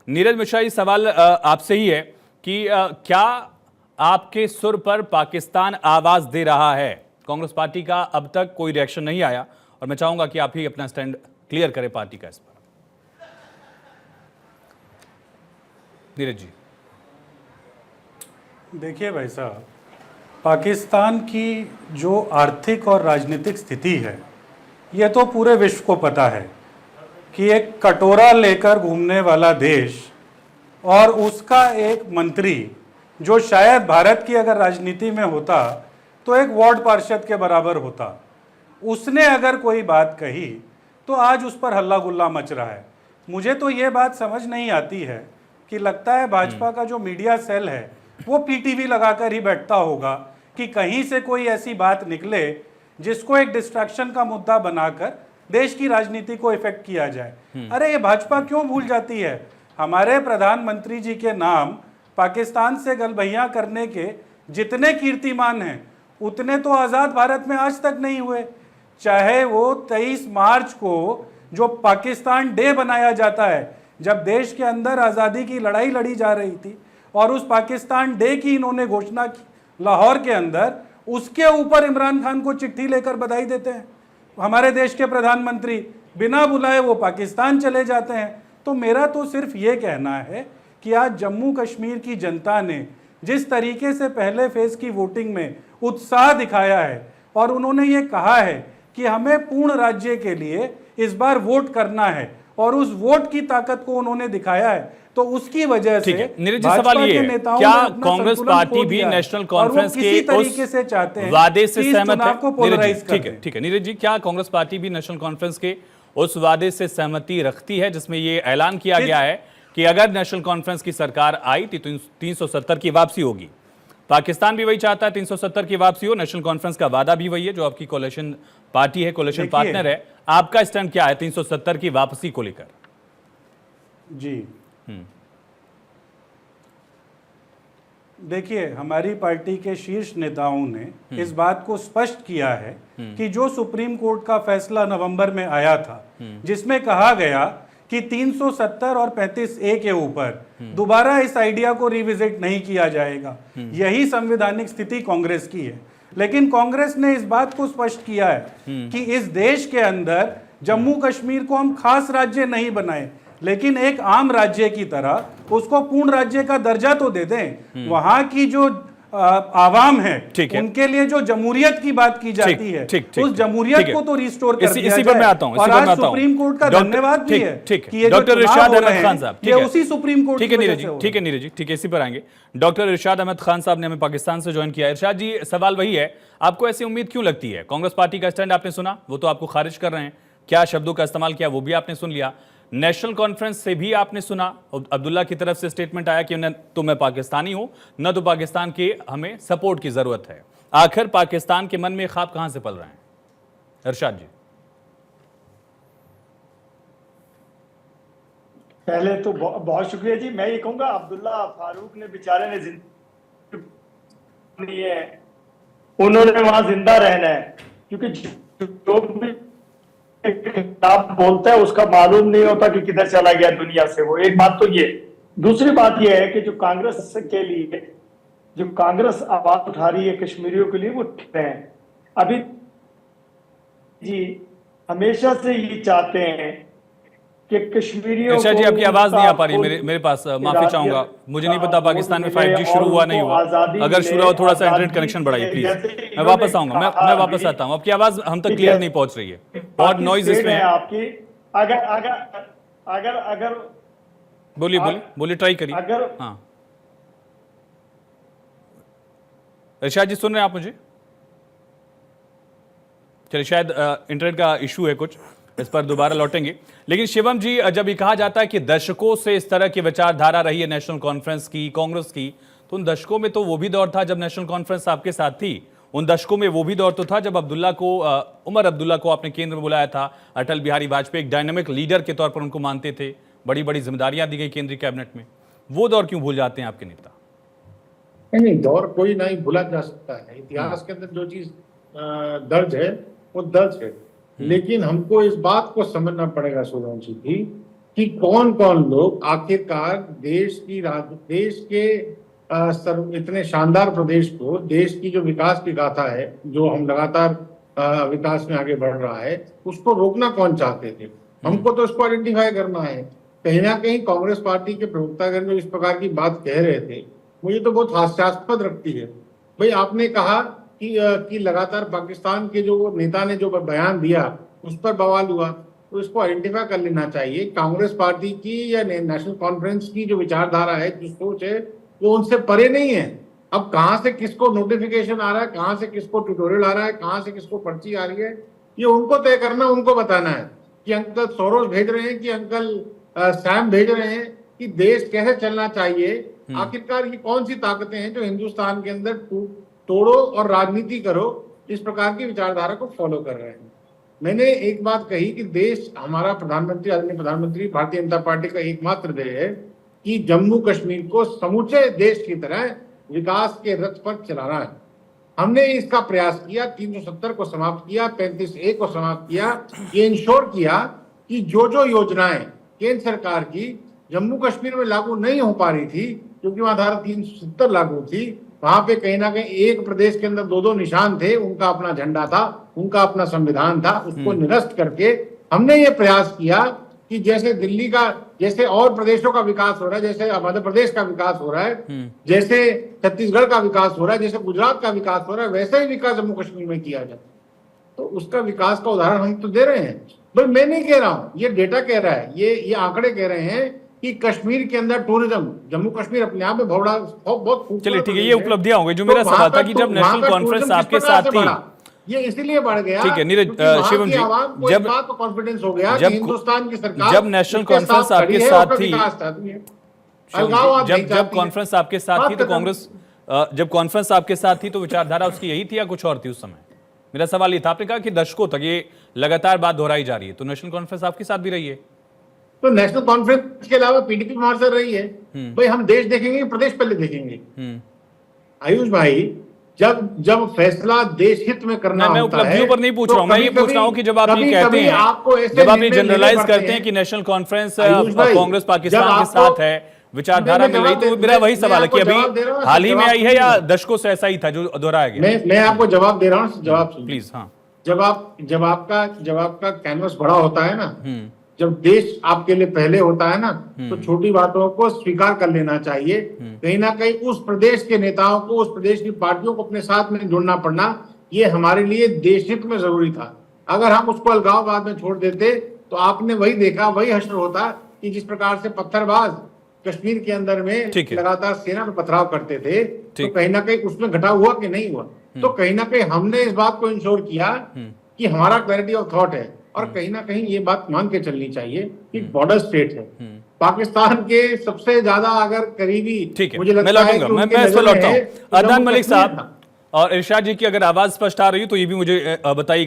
नीरज मिश्रा जी, सवाल आपसे ही है कि क्या आपके सुर पर पाकिस्तान आवाज दे रहा है? कांग्रेस पार्टी का अब तक कोई रिएक्शन नहीं आया और मैं चाहूंगा कि आप ही अपना स्टैंड क्लियर करें पार्टी का इस पर। नीरज जी। देखिए भाई साहब, पाकिस्तान की जो आर्थिक और राजनीतिक स्थिति है ये तो पूरे विश्व को पता है कि एक कटोरा लेकर घूमने वाला देश और उसका एक मंत्री जो शायद भारत की अगर राजनीति में होता तो एक वार्ड पार्षद के बराबर होता, उसने अगर कोई बात कही तो आज उस पर हल्ला गुल्ला मच रहा है। मुझे तो ये बात समझ नहीं आती है कि लगता है भाजपा का जो मीडिया सेल है वो पीटीवी लगाकर ही बैठता होगा कि कहीं से कोई ऐसी बात निकले जिसको एक डिस्ट्रैक्शन का मुद्दा बनाकर देश की राजनीति को इफेक्ट किया जाए। अरे ये भाजपा क्यों भूल जाती है? हमारे प्रधानमंत्री जी के नाम पाकिस्तान से गलबहियां करने के जितने कीर्तिमान हैं उतने तो आज़ाद भारत में आज तक नहीं हुए। चाहे वो 23 मार्च को जो पाकिस्तान डे बनाया जाता है, जब देश के अंदर आज़ादी की लड़ाई लड़ी जा रही थी और उस पाकिस्तान डे की इन्होंने घोषणा की लाहौर के अंदर, उसके ऊपर इमरान खान को चिट्ठी लेकर बधाई देते हैं। हमारे देश के प्रधानमंत्री बिना बुलाए वो पाकिस्तान चले जाते हैं। तो मेरा तो सिर्फ ये कहना है कि आज जम्मू कश्मीर की जनता ने जिस तरीके से पहले फेज की वोटिंग में उत्साह दिखाया है और उन्होंने ये कहा है कि हमें पूर्ण राज्य के लिए इस बार वोट करना है और उस वोट की ताकत को उन्होंने दिखाया है, तो उसकी वजह से नीरज जी, सवाल ये है, क्या कांग्रेस पार्टी भी नेशनल कॉन्फ्रेंस के तरीके से चाहते हैं वादे से सहमत है? ठीक है नीरज जी, क्या कांग्रेस पार्टी भी नेशनल कॉन्फ्रेंस के उस वादे से सहमति रखती है जिसमें ये ऐलान किया गया है कि अगर नेशनल कॉन्फ्रेंस की सरकार आई तो 370 की वापसी होगी? पाकिस्तान भी वही चाहता है, 370 की वापसी हो। नेशनल कॉन्फ्रेंस का वादा भी वही है, जो आपकी कोalition पार्टी है, कोalition पार्टनर है। आपका स्टैंड क्या है 370 की वापसी को लेकर? जी देखिए, हमारी पार्टी के शीर्ष नेताओं ने इस बात को स्पष्ट किया है कि जो सुप्रीम कोर्ट का फैसला नवंबर में आया था जिसमें कहा गया कि 370 और 35A के ऊपर दोबारा इस आइडिया को रिविजिट नहीं किया जाएगा, यही संवैधानिक स्थिति कांग्रेस की है। लेकिन कांग्रेस ने इस बात को स्पष्ट किया है कि इस देश के अंदर जम्मू कश्मीर को हम खास राज्य नहीं बनाए, लेकिन एक आम राज्य की तरह उसको पूर्ण राज्य का दर्जा तो दे दें। वहां की जो आवाम है उनके लिए जो जमहूरियत की बात की जाती है उस जमहूरियत को तो रिस्टोर कर दिया जाए। इसी पर मैं आता हूं, और आज सुप्रीम कोर्ट का धन्यवाद भी है कि ये डॉक्टर इरशाद अहमद खान साहब, ये उसी सुप्रीम कोर्ट ठीक है नीरज जी, ठीक है, इसी पर आएंगे। डॉक्टर इरशाद अहमद खान साहब ने हमें पाकिस्तान से ज्वाइन किया। इरशाद जी, सवाल वही है, आपको ऐसी उम्मीद क्यों लगती है? कांग्रेस पार्टी का स्टैंड आपने सुना, वो तो आपको खारिज कर रहे हैं, क्या शब्दों का इस्तेमाल किया वो भी आपने सुन लिया। नेशनल कॉन्फ्रेंस से भी आपने सुना, अब्दुल्ला की तरफ से स्टेटमेंट आया कि न तो मैं पाकिस्तानी हूं, न तो पाकिस्तान के हमें सपोर्ट की जरूरत है। आखिर पाकिस्तान के मन में ख्वाब कहां से पल रहे हैं? इरशाद जी। पहले तो बहुत शुक्रिया जी। मैं ये कहूंगा, अब्दुल्ला फारूक ने बेचारे ने जिंदगी है, उन्होंने वहां जिंदा रहना है, क्योंकि जो भी किताब बोलता है उसका मालूम नहीं होता कि किधर चला गया दुनिया से वो। एक बात तो ये। दूसरी बात ये है कि जो कांग्रेस के लिए जो कांग्रेस आवाज उठा रही है कश्मीरियों के लिए, वो ठीक है। अभी जी हमेशा से ये चाहते हैं कि कश्मीरियों अच्छा जी, आपकी आवाज नहीं आ पा रही मेरे पास, माफी चाहूंगा। मुझे नहीं पता पाकिस्तान में 5G शुरू हुआ नहीं हुआ, अगर शुरू हुआ थोड़ा सा इंटरनेट कनेक्शन बढ़ाइए प्लीज। मैं वापस आऊंगा, मैं वापस आता हूं। आपकी आवाज हम तक क्लियर नहीं पहुंच रही है, बहुत नॉइज इसमें है आपकी। अगर अगर अगर अगर बोलिए, ट्राई करिए। अगर हाँ इरशाद जी, सुन रहे हैं आप मुझे? चलिए, शायद इंटरनेट का इशू है कुछ, इस पर दोबारा लौटेंगे। लेकिन शिवम जी, जब ये कहा जाता है कि दशकों से इस तरह की विचारधारा रही है नेशनल कॉन्फ्रेंस की, कांग्रेस की, तो उन दशकों में तो वो भी दौर था जब नेशनल कॉन्फ्रेंस आपके साथ थी। उन दशकों में वो भी दौर तो था जब उमर अब्दुल्ला को आपने केंद्र में बुलाया था। अटल बिहारी वाजपेयी एक डायनामिक लीडर के तौर पर उनको मानते थे, बड़ी बड़ी जिम्मेदारियां दी गई केंद्रीय कैबिनेट में। वो दौर क्यों भूल जाते हैं आपके नेता? नहीं, दौर कोई नहीं भूला जा सकता है। इतिहास के अंदर जो चीज दर्ज है वो दर्ज है, लेकिन हमको इस बात को समझना पड़ेगा सुरेंद्र जी भी कि कौन कौन लोग आखिरकार देश के इतने शानदार प्रदेश को, देश की जो विकास की गाथा है, जो हम लगातार विकास में आगे बढ़ रहा है, उसको रोकना कौन चाहते थे। हमको तो उसको आइडेंटिफाई करना है। कहीं ना कहीं कांग्रेस पार्टी के प्रवक्तागण जो इस प्रकार की बात कह रहे थे, मुझे तो बहुत हास्यास्पद रखती है। भाई, आपने कहा कि लगातार पाकिस्तान के जो नेता ने जो बयान दिया उस पर बवाल हुआ, तो इसको आइडेंटिफाई कर लेना चाहिए। कांग्रेस पार्टी की या नेशनल कॉन्फ्रेंस की जो विचारधारा है, जो सोच है, वो उनसे परे नहीं है। अब कहां से किसको नोटिफिकेशन आ रहा है, कहां से किसको ट्यूटोरियल आ रहा है, कहां से किसको पर्ची आ रही है, ये उनको तय करना, उनको बताना है कि अंकल सोरोस भेज रहे हैं कि अंकल सैम भेज रहे हैं कि देश कैसे चलना चाहिए। आखिरकार ये कौन सी ताकतें हैं जो हिंदुस्तान के अंदर तोड़ो और राजनीति करो, इस प्रकार की विचारधारा को फॉलो कर रहे हैं। मैंने एक बात कही कि देश, हमारा प्रधानमंत्री, आदरणीय प्रधानमंत्री, भारतीय जनता पार्टी का एकमात्र ध्येय है कि जम्मू कश्मीर को समूचे देश की तरह विकास के रथ पर चलाना है। हमने इसका प्रयास किया, 370 को समाप्त किया, 35A को समाप्त किया, ये इंश्योर किया कि जो योजनाएं केंद्र सरकार की जम्मू कश्मीर में लागू नहीं हो पा रही थी, क्योंकि वहां धारा 370 लागू थी, वहां पे कहीं ना कहीं एक प्रदेश के अंदर दो निशान थे, उनका अपना झंडा था, उनका अपना संविधान था, उसको निरस्त करके हमने ये प्रयास किया कि जैसे दिल्ली का, जैसे और प्रदेशों का विकास हो रहा है, जैसे मध्य प्रदेश का विकास हो रहा है, जैसे छत्तीसगढ़ का विकास हो रहा है, जैसे गुजरात का विकास हो रहा है, वैसे ही विकास जम्मू कश्मीर में किया जाए। तो उसका विकास का उदाहरण हम तो दे रहे हैं। भाई, मैं नहीं कह रहा हूं, ये डेटा कह रहा है, ये आंकड़े कह रहे हैं कि कश्मीर के अंदर टूरिज्म, जम्मू कश्मीर अपने आप में बहुत चलिए ठीक है, ये उपलब्धियां होंगे। जो मेरा सवाल था कि जब नेशनल कॉन्फ्रेंस आपके साथ थी, ये इसलिए बढ़ गया, ठीक है नीरज, शिवम जी, जब बात को कॉन्फिडेंस हो गया कि हिंदुस्तान की सरकार जब नेशनल कॉन्फ्रेंस आपके साथ थी, जब कॉन्फ्रेंस आपके साथ थी तो कांग्रेस, जब कॉन्फ्रेंस आपके साथ थी तो विचारधारा उसकी यही थी या कुछ और थी उस समय? मेरा सवाल ये था, आपने कहा कि दशकों तक ये लगातार बात दोहराई जा रही है, तो नेशनल कॉन्फ्रेंस आपके साथ भी रही है? तो नेशनल कॉन्फ्रेंस के अलावा पीडीपी वहां से रही है। भाई, हम देश देखेंगे, प्रदेश पहले देखेंगे। आयुष भाई, जब फैसला देश हित में करना मैं उपलब्धियों पर नहीं पूछ रहा हूं, मैं ये पूछ रहा हूं कि जब आप ये कहते हैं, जब आप ये जनरलाइज करते हैं कि नेशनल कॉन्फ्रेंस कांग्रेस पाकिस्तान के साथ है, विचारधारा मिल रही, तो मेरा वही सवाल है कि अभी हाल ही में आई है या दशकों से ऐसा ही था जो दोहराया गया? मैं आपको जवाब दे रहा हूँ, जवाब प्लीज। हाँ, जब आपका कैनवस बड़ा होता है ना, जब देश आपके लिए पहले होता है ना, तो छोटी बातों को स्वीकार कर लेना चाहिए। कहीं ना कहीं उस प्रदेश के नेताओं को, उस प्रदेश की पार्टियों को अपने साथ में जोड़ना पड़ना, ये हमारे लिए देशहित में जरूरी था। अगर हम उसको अलगाववाद में छोड़ देते तो आपने वही देखा, वही हश्र होता कि जिस प्रकार से पत्थरबाज कश्मीर के अंदर में लगातार सेना में पथराव करते थे, तो कहीं ना कहीं उसमें घटाव हुआ कि नहीं हुआ। तो कहीं ना कहीं हमने इस बात को इंश्योर किया कि हमारा क्लैरिटी ऑफ थॉट है, और कहीं ना कहीं ये बात मान के चलनी चाहिए कि बॉर्डर स्टेट है, पाकिस्तान के सबसे ज्यादा अगर करीबी, मुझे लगता है कि मैं इस पर लौटता हूं। अदनान मलिक साहब और इरशाद जी की अगर आवाज स्पष्ट आ रही हो तो ये भी मुझे बताइएगा।